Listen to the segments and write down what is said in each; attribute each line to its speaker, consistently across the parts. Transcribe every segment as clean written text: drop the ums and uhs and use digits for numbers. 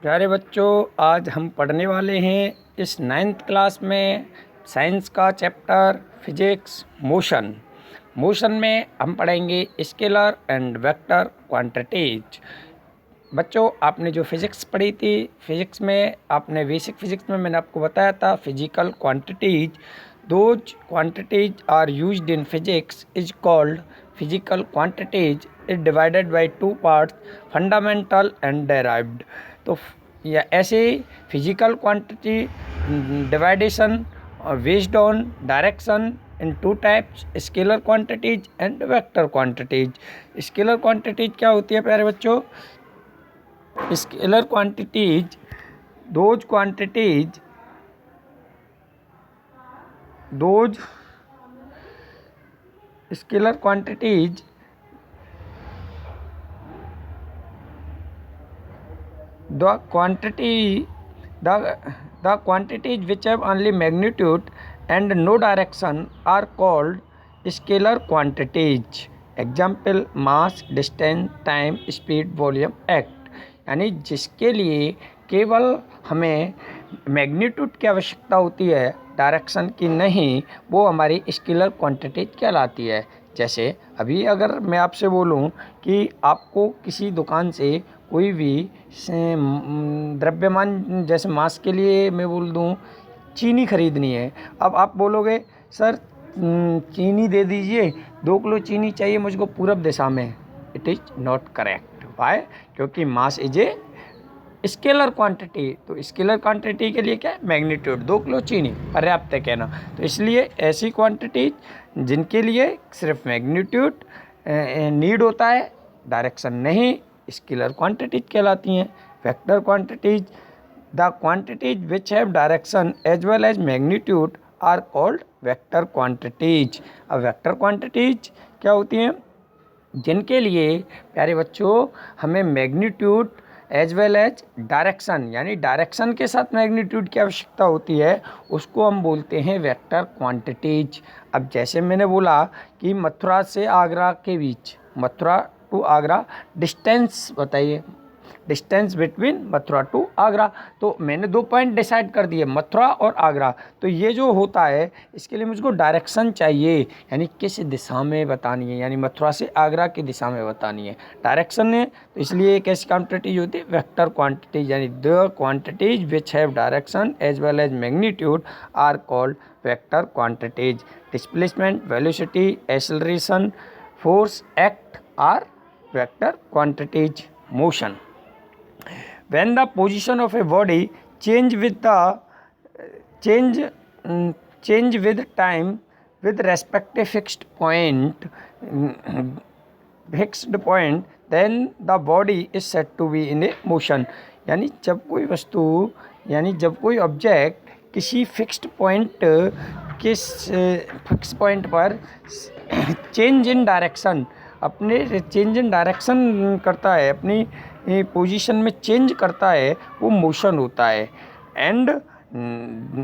Speaker 1: प्यारे बच्चों, आज हम पढ़ने वाले हैं इस 9th क्लास में साइंस का चैप्टर फिजिक्स मोशन में हम पढ़ेंगे स्केलर एंड वेक्टर क्वांटिटीज। बच्चों, आपने जो फिजिक्स पढ़ी थी, फिजिक्स में आपने बेसिक फिजिक्स में मैंने आपको बताया था physical quantities, those quantities are used in physics is called physical quantities is divided by two parts, fundamental and derived. तो या ऐसे physical quantity division based on direction in two types, scalar quantities and vector quantities. Scalar quantities क्या होती है प्यारे बच्चों? Scalar quantities those quantities those scalar quantities the quantities which have only magnitude and no direction are called scalar quantities. Example mass, distance, time, speed, volume, act. यानी जिसके लिए केवल हमें मैग्नीट्यूड की आवश्यकता होती है, डायरेक्शन की नहीं, वो हमारी स्केलर क्वांटिटीज कहलाती है। जैसे अभी अगर मैं आपसे बोलूं कि आपको किसी दुकान से कोई भी द्रव्यमान, जैसे मास के लिए मैं बोल दूं चीनी खरीदनी है, अब आप बोलोगे सर चीनी दे दीजिए, 2 किलो चीनी चाहिए मुझको पूरब दिशा में। It is not correct. Why? क्योंकि mass is a scalar quantity. तो स्केलर क्वांटिटी के लिए क्या है? मैग्नीट्यूड। 2 किलो चीनी पर्याप्त है कहना। तो इसलिए ऐसी क्वांटिटी जिनके लिए सिर्फ मैग्नीट्यूड नीड होता है, डायरेक्शन नहीं, स्केलर क्वांटिटीज कहलाती हैं। Vector quantities, the quantities which have direction as well as magnitude are called vector quantities. अब वेक्टर क्वांटिटीज क्या होती हैं? जिनके लिए प्यारे बच्चों हमें magnitude as well as direction, यानी डायरेक्शन के साथ मैग्नीट्यूड की आवश्यकता होती है, उसको हम बोलते हैं वेक्टर क्वांटिटीज। अब जैसे मैंने बोला कि मथुरा से आगरा के बीच, मथुरा टू आगरा डिस्टेंस बताइए, distance between Mathura to Agra. तो मैंने 2 पॉइंट डिसाइड कर दिए, मथुरा और आगरा। तो ये जो होता है इसके लिए मुझको डायरेक्शन चाहिए, यानी किस दिशा में बतानी है, यानी मथुरा से आगरा की दिशा में बतानी है, डायरेक्शन है। तो इसलिए कैसी क्वांटिटीज होती है? Vector quantities. यानी the quantities which have direction as well as magnitude are called vector quantities. Displacement, velocity, acceleration, force, एक्ट are vector quantities. Motion, when the position of a body change with time with respect to fixed point, then the body is said to be in a motion. यानी जब कोई वस्तु, यानी जब कोई object किसी fixed point पर change in direction, अपने चेंज इन डायरेक्शन करता है, अपनी पोजीशन में चेंज करता है, वो मोशन होता है। And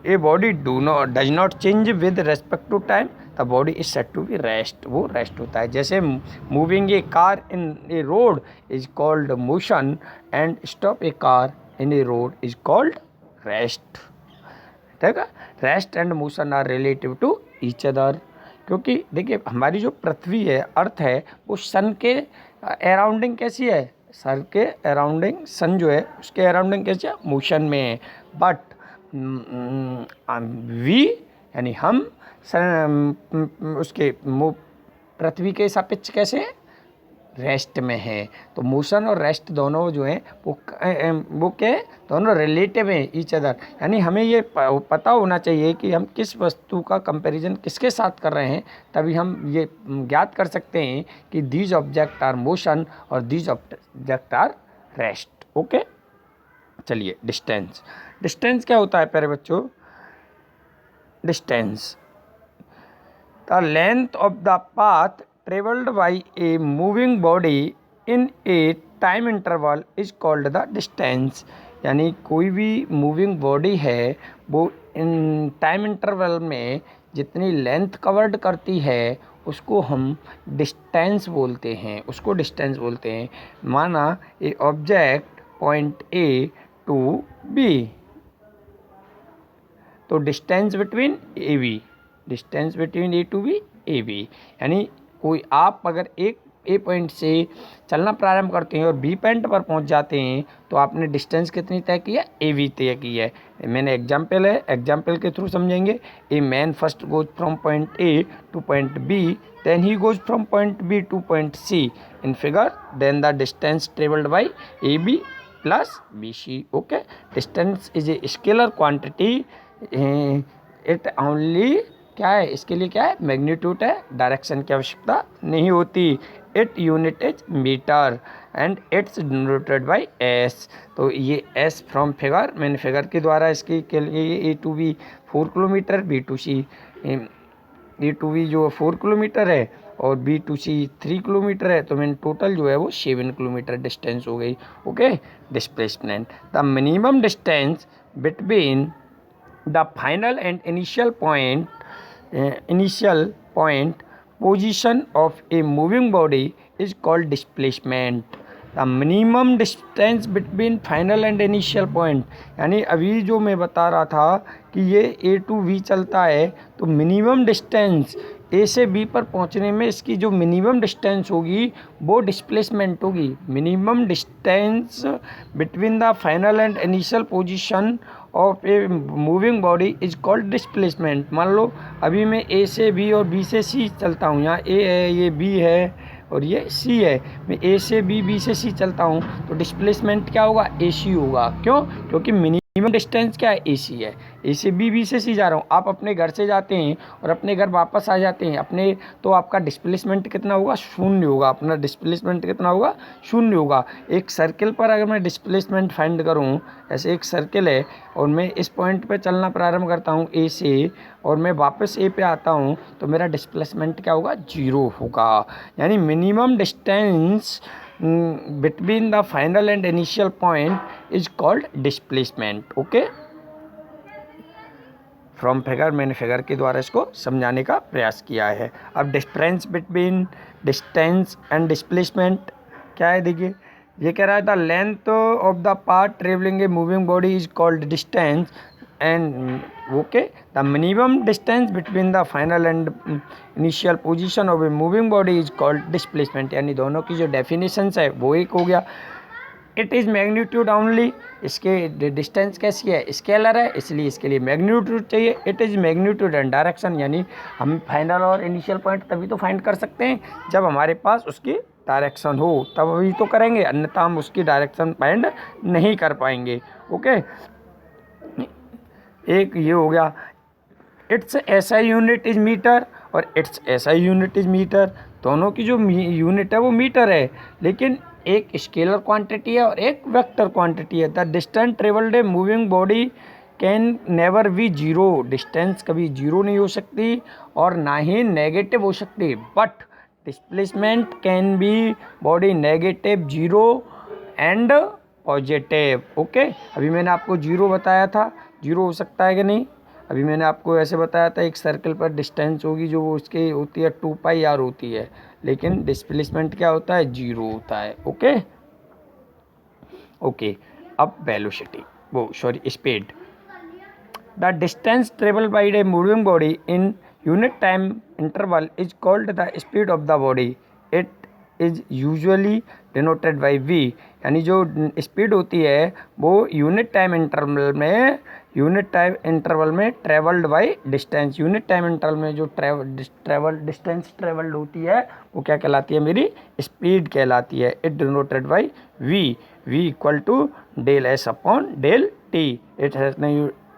Speaker 1: a body does not change with respect to time, the body is said to be rest, वो रेस्ट होता है। जैसे moving a car in a road is called motion and stop a car in a road is called rest. ठीक है? Rest and motion are relative to each other. क्योंकि देखिए हमारी जो पृथ्वी है, अर्थ है, वो सन के अराउंडिंग कैसी है? सन के अराउंडिंग, सन जो है उसके अराउंडिंग कैसी है? मोशन में है। बट वी, यानी हम उसके पृथ्वी के सापेक्ष कैसे हैं? रेस्ट में है। तो मोशन और रेस्ट दोनों जो हैं वो क्या है? दोनों रिलेटिव हैं ईच अदर। यानी हमें ये पता होना चाहिए कि हम किस वस्तु का कंपैरिजन किसके साथ कर रहे हैं, तभी हम ये ज्ञात कर सकते हैं कि दीज ऑब्जेक्ट आर मोशन और these object are rest. Okay, चलिए डिस्टेंस। डिस्टेंस क्या होता है प्यारे बच्चों? Distance, the length of the path traveled by a moving body in a time interval is called the distance। यानी कोई भी मूविंग बॉडी है वो इन टाइम इंटरवल में जितनी लेंथ कवर्ड करती है उसको हम डिस्टेंस बोलते हैं, उसको डिस्टेंस बोलते हैं। माना a object point A to B. तो distance between A B, distance between A to B A B, यानी कोई आप अगर एक ए पॉइंट से चलना प्रारंभ करते हैं और बी पॉइंट पर पहुंच जाते हैं तो आपने डिस्टेंस कितनी तय की है, ए बी तय की है। मैंने एग्जाम्पल है, एग्जाम्पल के थ्रू समझेंगे। A man first goes from point A to point B, then he goes from point B to point C in figure, then the distance travelled by A B plus B C. Okay, distance is a scalar quantity, it only क्या है, इसके लिए क्या है, magnitude है, direction की आवश्यकता नहीं होती। It unit is metre and it's denoted by S. तो ये एस फ्रॉम फिगर, मैंने फिगर के द्वारा इसके के लिए A to B 4 kilometre, B to C A to B जो 4 किलोमीटर है और बी टू सी 3 किलोमीटर है, तो मैंने टोटल जो है वो 7 किलोमीटर डिस्टेंस हो गई। Okay, displacement, the minimum distance between the final and initial point position of a moving body is called displacement. The minimum distance between final and initial point, यानी अभी जो मैं बता रहा था कि ये ए टू बी चलता है, तो मिनिमम डिस्टेंस ए से बी पर पहुंचने में इसकी जो मिनिमम डिस्टेंस होगी वो डिस्प्लेसमेंट होगी। Minimum distance between the final and initial position of a moving body is called displacement. मान लो अभी मैं ए से बी और बी से सी चलता हूँ, यहाँ ए है, ये बी है और ये सी है, मैं ए से बी, बी से सी चलता हूँ, तो डिस्प्लेसमेंट क्या होगा, ए सी होगा। क्यों? क्योंकि मिनिमम डिस्टेंस क्या है, ए सी है। ए से बी, बी से सी जा रहा हूँ। आप अपने घर से जाते हैं और अपने घर वापस आ जाते हैं अपने, तो आपका डिस्प्लेसमेंट कितना होगा, शून्य होगा। अपना डिस्प्लेसमेंट कितना होगा, शून्य होगा। एक सर्किल पर अगर मैं डिस्प्लेसमेंट फाइंड करूँ, ऐसे एक सर्किल है और मैं इस पॉइंट पे चलना प्रारंभ करता हूँ ए से और मैं वापस ए पे आता हूँ, तो मेरा डिस्प्लेसमेंट क्या होगा, 0 होगा। यानी minimum distance between the final and initial point is called displacement. Okay, from figure, मैंने फिगर के द्वारा इसको समझाने का प्रयास किया है। अब difference between distance and displacement क्या है, देखिए ये कह रहा है the length of the part travelling a moving body is called distance and okay the minimum distance between the final and initial position of a moving body is called displacement. यानी दोनों की जो डेफिनेशंस है वो एक हो गया। It is magnitude only, इसके डिस्टेंस कैसी है, स्केलर है, इसलिए इसके लिए मैग्नीट्यूड चाहिए। It is magnitude and direction, यानी हम फाइनल और इनिशियल पॉइंट तभी तो फाइंड कर सकते हैं जब हमारे पास उसकी डायरेक्शन हो, तब अभी तो करेंगे, अन्यथा हम उसकी डायरेक्शन फाइंड नहीं कर पाएंगे। ओके, एक ये हो गया। It's SI unit is metre और it's SI unit is metre, दोनों की जो यूनिट है वो मीटर है, लेकिन एक स्केलर क्वांटिटी है और एक वेक्टर क्वांटिटी है। The distance travelled a moving body can never be zero, distance कभी जीरो नहीं हो सकती और ना ही नेगेटिव हो सकती, but displacement can be body negative, zero and positive. Okay, अभी मैंने आपको जीरो बताया था, जीरो हो सकता है कि नहीं, अभी मैंने आपको ऐसे बताया था एक सर्कल पर डिस्टेंस होगी जो वो उसकी होती है 2πr होती है, लेकिन डिस्प्लेसमेंट क्या होता है, 0 होता है। ओके ओके, अब वेलोसिटी, वो sorry speed. The distance travel by a moving body in unit time interval is called the speed of the body. It is usually denoted by v, यानी जो स्पीड होती है वो यूनिट टाइम इंटरवल में travelled by distance, unit time interval में जो distance travelled होती है वो क्या कहलाती है, मेरी स्पीड कहलाती है। It denoted by v equal to del S upon del T. It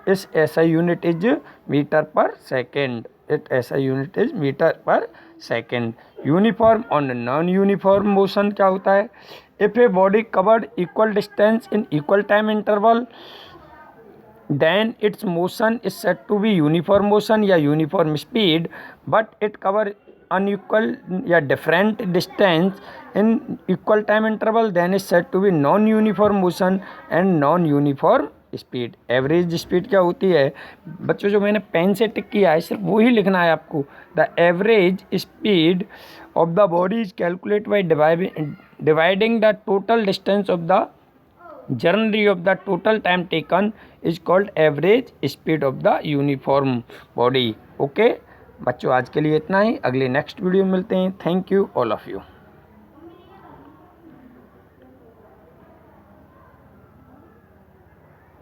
Speaker 1: is SI unit is metre per second, it SI unit is metre per second. Uniform और नॉन यूनिफॉर्म मोशन क्या होता है, if a body covered equal distance in equal time interval then its motion is said to be uniform motion या uniform speed, but it cover unequal या different distance in equal time interval then is said to be non uniform motion and non uniform speed। Average speed क्या होती है बच्चों, जो मैंने pen से टिक किया है सिर्फ वही लिखना है आपको। The average speed of the body is calculate by dividing the total distance of the journey of the total time taken is called average speed of the uniform body. Okay बच्चों, आज के लिए इतना ही, अगले नेक्स्ट वीडियो में मिलते हैं। Thank you all of you.